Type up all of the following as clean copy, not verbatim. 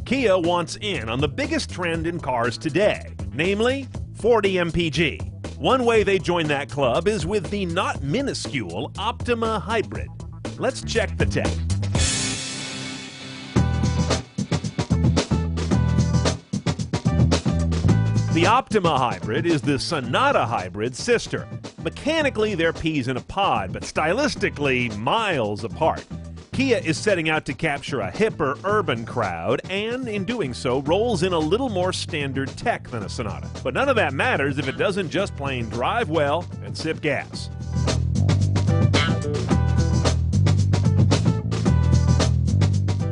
Kia wants in on the biggest trend in cars today, namely 40 mpg. One way they join that club is with the not minuscule Optima Hybrid. Let's check the tech. The Optima Hybrid is the Sonata Hybrid's sister. Mechanically, they're peas in a pod, but stylistically, miles apart. Kia is setting out to capture a hipper urban crowd, and in doing so, rolls in a little more standard tech than a Sonata. But none of that matters if it doesn't just plain drive well and sip gas.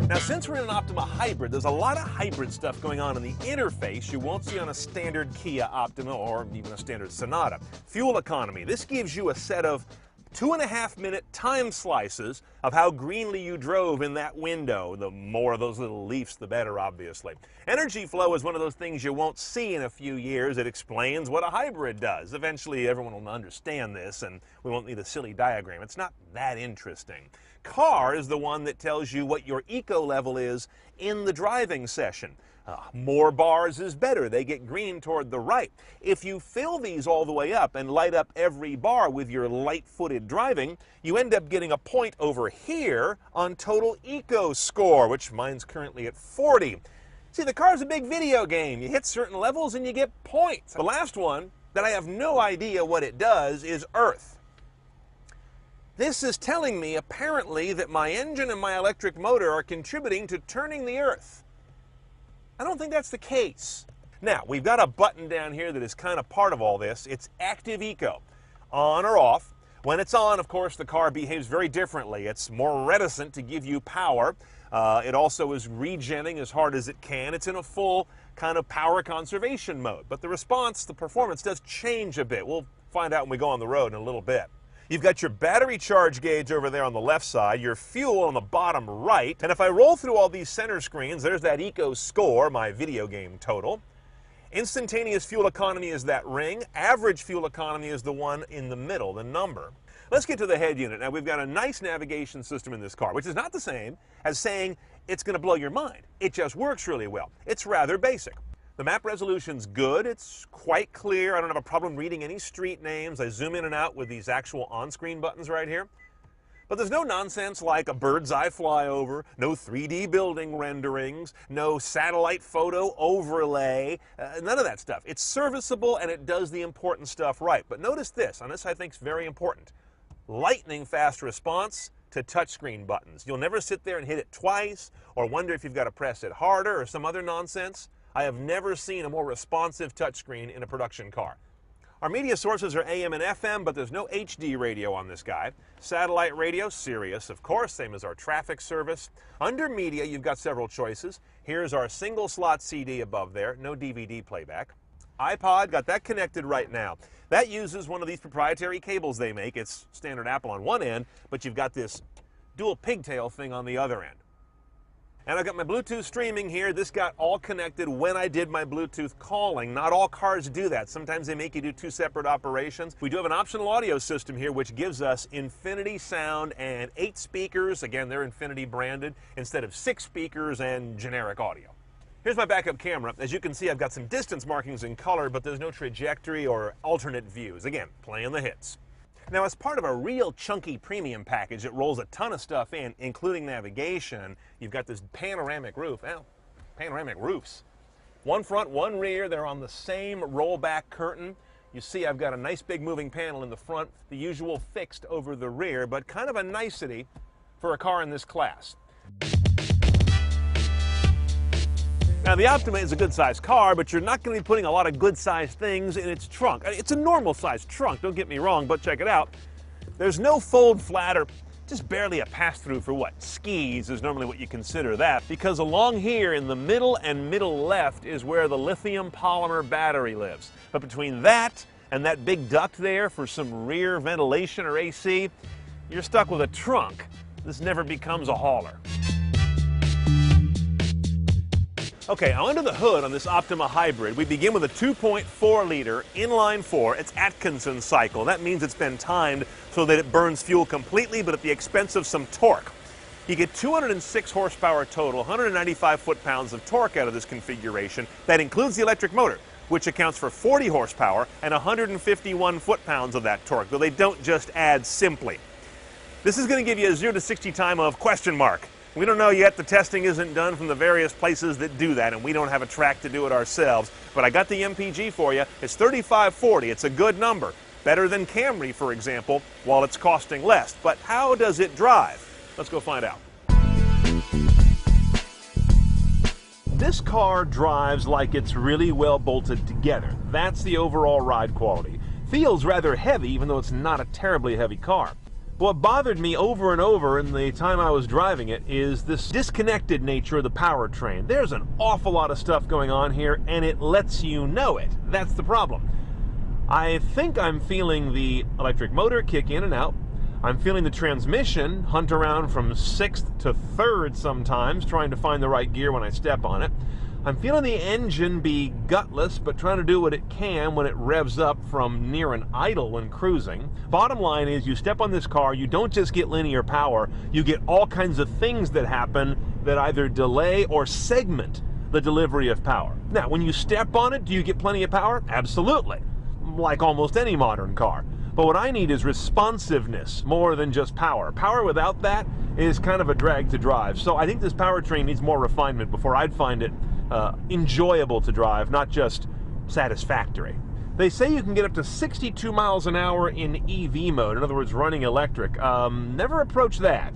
Now, since we're in an Optima Hybrid, there's a lot of hybrid stuff going on in the interface you won't see on a standard Kia Optima or even a standard Sonata. Fuel economy. This gives you a set of 2.5-minute time slices of how greenly you drove in that window. The more of those little leafs, the better, obviously. Energy flow is one of those things you won't see in a few years. It explains what a hybrid does. Eventually, everyone will understand this, and we won't need a silly diagram. It's not that interesting. Car is the one that tells you what your eco level is in the driving session. More bars is better. They get green toward the right. If you fill these all the way up and light up every bar with your light-footed driving, you end up getting a point over here on total eco score, which mine's currently at 40. See, the car's a big video game. You hit certain levels and you get points. The last one, that I have no idea what it does, is Earth. This is telling me, apparently, that my engine and my electric motor are contributing to turning the Earth. I don't think that's the case. Now, we've got a button down here that is kind of part of all this. It's Active Eco, on or off. When it's on, of course, the car behaves very differently. It's more reticent to give you power. It also is regenning as hard as it can. It's in a full kind of power conservation mode. But the response, the performance does change a bit. We'll find out when we go on the road in a little bit. You've got your battery charge gauge over there on the left side, your fuel on the bottom right, and if I roll through all these center screens, there's that eco score, my video game total. Instantaneous fuel economy is that ring. Average fuel economy is the one in the middle, the number. Let's get to the head unit. Now, we've got a nice navigation system in this car, which is not the same as saying it's going to blow your mind. It just works really well. It's rather basic. The map resolution's good. It's quite clear. I don't have a problem reading any street names. I zoom in and out with these actual on-screen buttons right here. But there's no nonsense like a bird's eye flyover, no 3D building renderings, no satellite photo overlay, none of that stuff. It's serviceable and it does the important stuff right. But notice this, and this I think is very important. Lightning fast response to touchscreen buttons. You'll never sit there and hit it twice or wonder if you've got to press it harder or some other nonsense. I have never seen a more responsive touchscreen in a production car. Our media sources are AM and FM, but there's no HD radio on this guy. Satellite radio, Sirius, of course, same as our traffic service. Under media, you've got several choices. Here's our single slot CD above there, no DVD playback. iPod, got that connected right now. That uses one of these proprietary cables they make. It's standard Apple on one end, but you've got this dual pigtail thing on the other end. And I've got my Bluetooth streaming here. This got all connected when I did my Bluetooth calling. Not all cars do that. Sometimes they make you do two separate operations. We do have an optional audio system here which gives us Infinity sound and 8 speakers. Again, they're Infinity branded instead of 6 speakers and generic audio. Here's my backup camera. As you can see, I've got some distance markings in color, but there's no trajectory or alternate views. Again, playing the hits. Now, as part of a real chunky premium package that rolls a ton of stuff in, including navigation, you've got this panoramic roof. Well, panoramic roofs. One front, one rear. They're on the same rollback curtain. You see I've got a nice big moving panel in the front, the usual fixed over the rear, but kind of a nicety for a car in this class. Now, the Optima is a good-sized car, but you're not going to be putting a lot of good-sized things in its trunk. It's a normal-sized trunk, don't get me wrong, but check it out. There's no fold flat or just barely a pass-through for what? Skis is normally what you consider that, because along here in the middle and middle left is where the lithium polymer battery lives. But between that and that big duct there for some rear ventilation or AC, you're stuck with a trunk. This never becomes a hauler. Okay, under the hood on this Optima Hybrid, we begin with a 2.4-liter inline-4. It's Atkinson cycle. That means it's been timed so that it burns fuel completely, but at the expense of some torque. You get 206 horsepower total, 195 foot-pounds of torque out of this configuration. That includes the electric motor, which accounts for 40 horsepower and 151 foot-pounds of that torque, though they don't just add simply. This is going to give you a 0 to 60 time of question mark. We don't know yet. The testing isn't done from the various places that do that, and we don't have a track to do it ourselves. But I got the MPG for you. It's 3540. It's a good number. Better than Camry, for example, while it's costing less. But how does it drive? Let's go find out. This car drives like it's really well bolted together. That's the overall ride quality. Feels rather heavy, even though it's not a terribly heavy car. What bothered me over and over in the time I was driving it is this disconnected nature of the powertrain. There's an awful lot of stuff going on here, and it lets you know it. That's the problem. I think I'm feeling the electric motor kick in and out. I'm feeling the transmission hunt around from 6th to 3rd sometimes, trying to find the right gear when I step on it. I'm feeling the engine be gutless, but trying to do what it can when it revs up from near an idle when cruising. Bottom line is, you step on this car, you don't just get linear power, you get all kinds of things that happen that either delay or segment the delivery of power. Now, when you step on it, do you get plenty of power? Absolutely, like almost any modern car. But what I need is responsiveness more than just power. Power without that is kind of a drag to drive. So I think this powertrain needs more refinement before I'd find it enjoyable to drive, not just satisfactory. They say you can get up to 62 miles an hour in EV mode, in other words, running electric. Never approach that.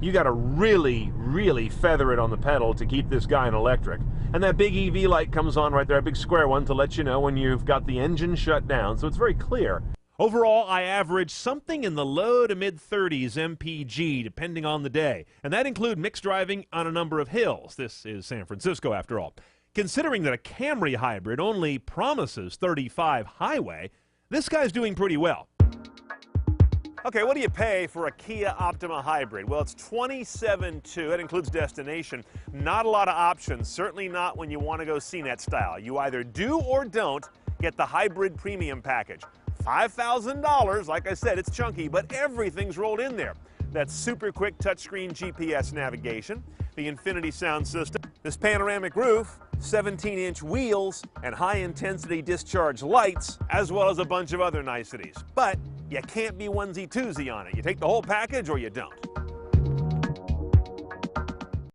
You got to really, really feather it on the pedal to keep this guy in electric. And that big EV light comes on right there, a big square one, to let you know when you've got the engine shut down, so it's very clear. Overall, I average something in the low to mid-30s MPG, depending on the day. And that includes mixed driving on a number of hills. This is San Francisco, after all. Considering that a Camry hybrid only promises 35 highway, this guy's doing pretty well. Okay, what do you pay for a Kia Optima Hybrid? Well, it's $27,200. That includes destination. Not a lot of options, certainly not when you want to go CNET style. You either do or don't get the hybrid premium package. $5,000, like I said, it's chunky, but everything's rolled in there. That's super quick touchscreen GPS navigation, the Infinity sound system, this panoramic roof, 17-inch wheels, and high-intensity discharge lights, as well as a bunch of other niceties. But you can't be onesie-twosie on it. You take the whole package or you don't.